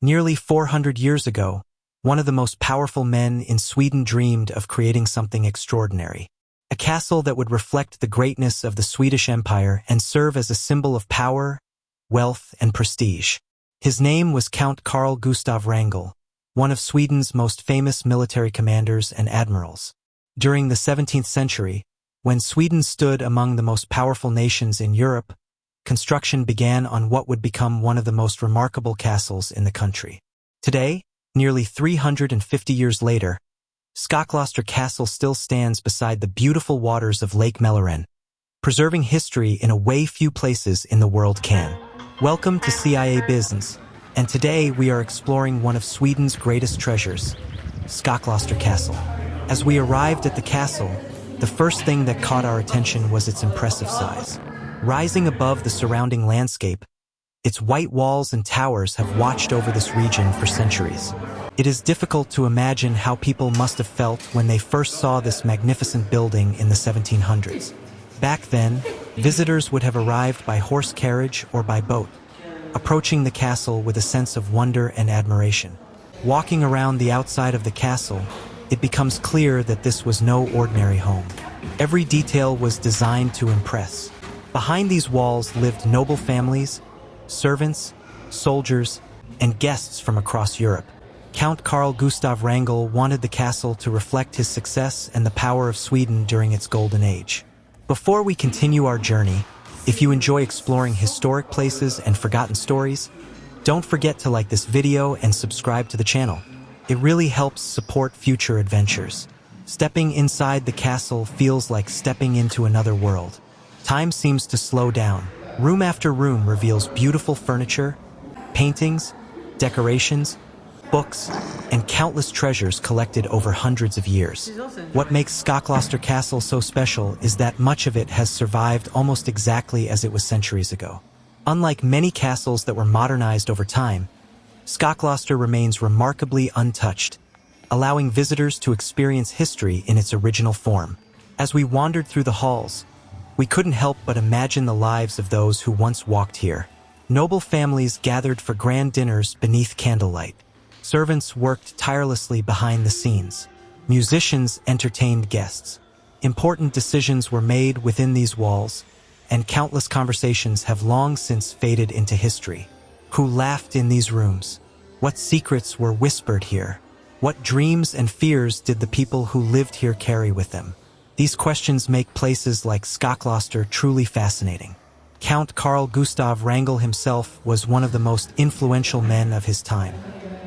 Nearly 400 years ago, one of the most powerful men in Sweden dreamed of creating something extraordinary. A castle that would reflect the greatness of the Swedish Empire and serve as a symbol of power, wealth, and prestige. His name was Count Carl Gustaf Wrangel, one of Sweden's most famous military commanders and admirals. During the 17th century, when Sweden stood among the most powerful nations in Europe, construction began on what would become one of the most remarkable castles in the country. Today, nearly 350 years later, Skokloster Castle still stands beside the beautiful waters of Lake Mälaren, preserving history in a way few places in the world can. Welcome to Cia Buisnes, and today we are exploring one of Sweden's greatest treasures, Skokloster Castle. As we arrived at the castle, the first thing that caught our attention was its impressive size. Rising above the surrounding landscape, its white walls and towers have watched over this region for centuries. It is difficult to imagine how people must have felt when they first saw this magnificent building in the 1700s. Back then, visitors would have arrived by horse carriage or by boat, approaching the castle with a sense of wonder and admiration. Walking around the outside of the castle, it becomes clear that this was no ordinary home. Every detail was designed to impress. Behind these walls lived noble families, servants, soldiers, and guests from across Europe. Count Carl Gustaf Wrangel wanted the castle to reflect his success and the power of Sweden during its golden age. Before we continue our journey, if you enjoy exploring historic places and forgotten stories, don't forget to like this video and subscribe to the channel. It really helps support future adventures. Stepping inside the castle feels like stepping into another world. Time seems to slow down. Room after room reveals beautiful furniture, paintings, decorations, books, and countless treasures collected over hundreds of years. What makes Skokloster Castle so special is that much of it has survived almost exactly as it was centuries ago. Unlike many castles that were modernized over time, Skokloster remains remarkably untouched, allowing visitors to experience history in its original form. As we wandered through the halls, we couldn't help but imagine the lives of those who once walked here. Noble families gathered for grand dinners beneath candlelight. Servants worked tirelessly behind the scenes. Musicians entertained guests. Important decisions were made within these walls, and countless conversations have long since faded into history. Who laughed in these rooms? What secrets were whispered here? What dreams and fears did the people who lived here carry with them? These questions make places like Skokloster truly fascinating. Count Carl Gustaf Wrangel himself was one of the most influential men of his time.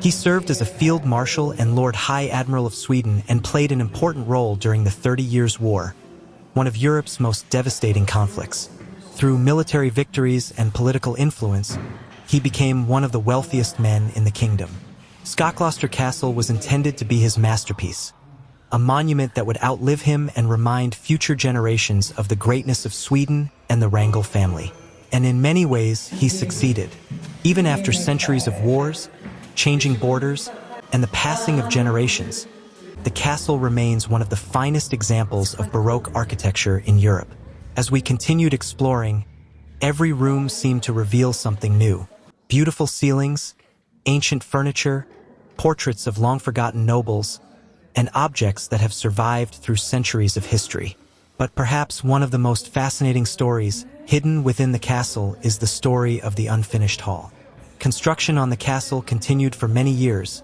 He served as a field marshal and Lord High Admiral of Sweden and played an important role during the 30 Years' War, one of Europe's most devastating conflicts. Through military victories and political influence, he became one of the wealthiest men in the kingdom. Skokloster Castle was intended to be his masterpiece, a monument that would outlive him and remind future generations of the greatness of Sweden and the Wrangel family. And in many ways, he succeeded. Even after centuries of wars, changing borders, and the passing of generations, the castle remains one of the finest examples of Baroque architecture in Europe. As we continued exploring, every room seemed to reveal something new. Beautiful ceilings, ancient furniture, portraits of long-forgotten nobles, and objects that have survived through centuries of history. But perhaps one of the most fascinating stories hidden within the castle is the story of the unfinished hall. Construction on the castle continued for many years,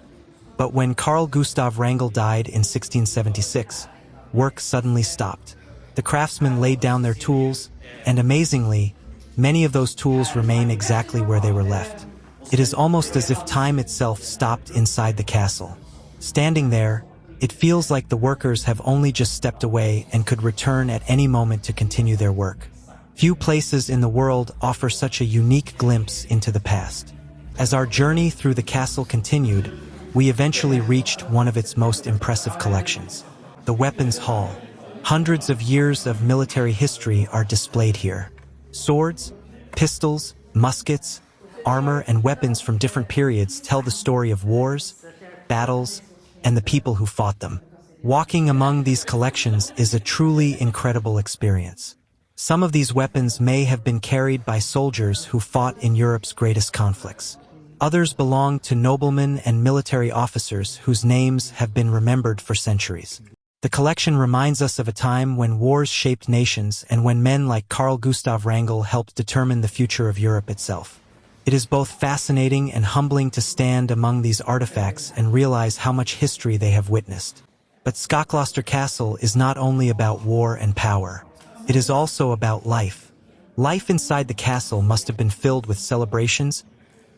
but when Carl Gustaf Wrangel died in 1676, work suddenly stopped. The craftsmen laid down their tools, and amazingly, many of those tools remain exactly where they were left. It is almost as if time itself stopped inside the castle. Standing there, it feels like the workers have only just stepped away and could return at any moment to continue their work. Few places in the world offer such a unique glimpse into the past. As our journey through the castle continued, we eventually reached one of its most impressive collections, the Weapons Hall. Hundreds of years of military history are displayed here. Swords, pistols, muskets, armor, and weapons from different periods tell the story of wars, battles, and the people who fought them. Walking among these collections is a truly incredible experience. Some of these weapons may have been carried by soldiers who fought in Europe's greatest conflicts. Others belong to noblemen and military officers whose names have been remembered for centuries. The collection reminds us of a time when wars shaped nations and when men like Carl Gustaf Wrangel helped determine the future of Europe itself. It is both fascinating and humbling to stand among these artifacts and realize how much history they have witnessed. But Skokloster Castle is not only about war and power. It is also about life. Life inside the castle must have been filled with celebrations,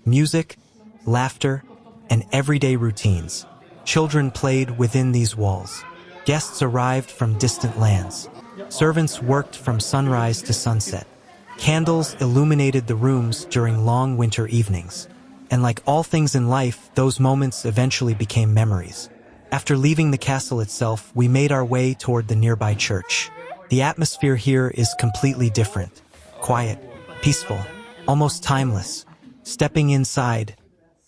music, laughter, and everyday routines. Children played within these walls. Guests arrived from distant lands. Servants worked from sunrise to sunset. Candles illuminated the rooms during long winter evenings. And like all things in life, those moments eventually became memories. After leaving the castle itself, we made our way toward the nearby church. The atmosphere here is completely different. Quiet, peaceful, almost timeless. Stepping inside,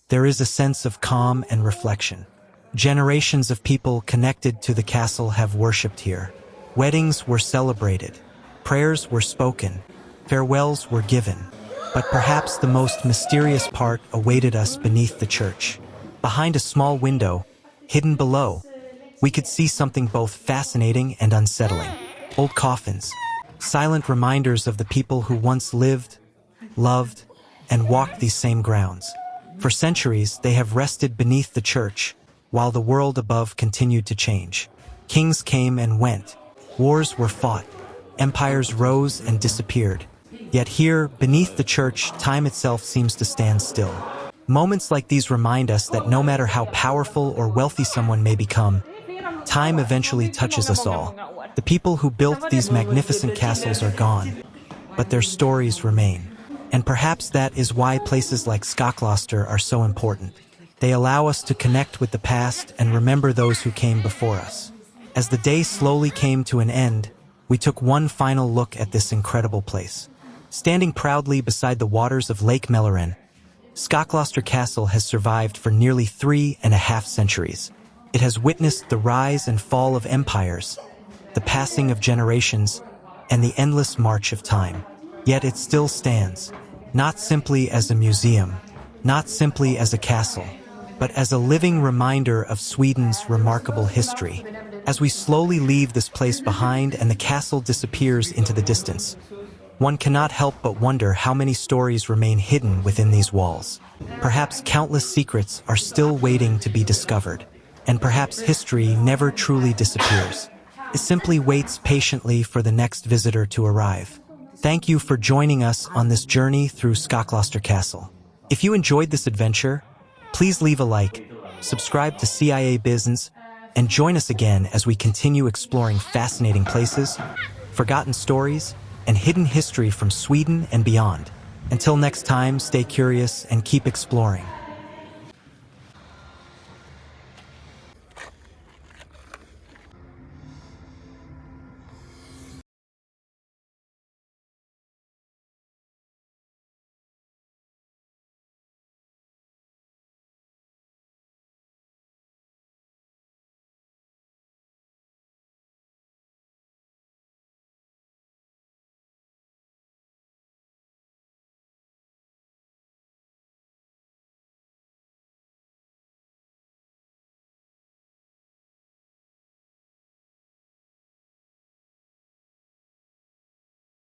there is a sense of calm and reflection. Generations of people connected to the castle have worshipped here. Weddings were celebrated. Prayers were spoken. Farewells were given. But perhaps the most mysterious part awaited us beneath the church. Behind a small window, hidden below, we could see something both fascinating and unsettling. Old coffins, silent reminders of the people who once lived, loved, and walked these same grounds. For centuries, they have rested beneath the church, while the world above continued to change. Kings came and went. Wars were fought. Empires rose and disappeared. Yet here, beneath the church, time itself seems to stand still. Moments like these remind us that no matter how powerful or wealthy someone may become, time eventually touches us all. The people who built these magnificent castles are gone, but their stories remain. And perhaps that is why places like Skokloster are so important. They allow us to connect with the past and remember those who came before us. As the day slowly came to an end, we took one final look at this incredible place. Standing proudly beside the waters of Lake Melloren, Skokloster Castle has survived for nearly 3.5 centuries. It has witnessed the rise and fall of empires, the passing of generations, and the endless march of time. Yet it still stands, not simply as a museum, not simply as a castle, but as a living reminder of Sweden's remarkable history. As we slowly leave this place behind and the castle disappears into the distance, one cannot help but wonder how many stories remain hidden within these walls. Perhaps countless secrets are still waiting to be discovered, and perhaps history never truly disappears. It simply waits patiently for the next visitor to arrive. Thank you for joining us on this journey through Skokloster Castle. If you enjoyed this adventure, please leave a like, subscribe to Cia Buisnes, and join us again as we continue exploring fascinating places, forgotten stories, and hidden history from Sweden and beyond. Until next time, stay curious and keep exploring.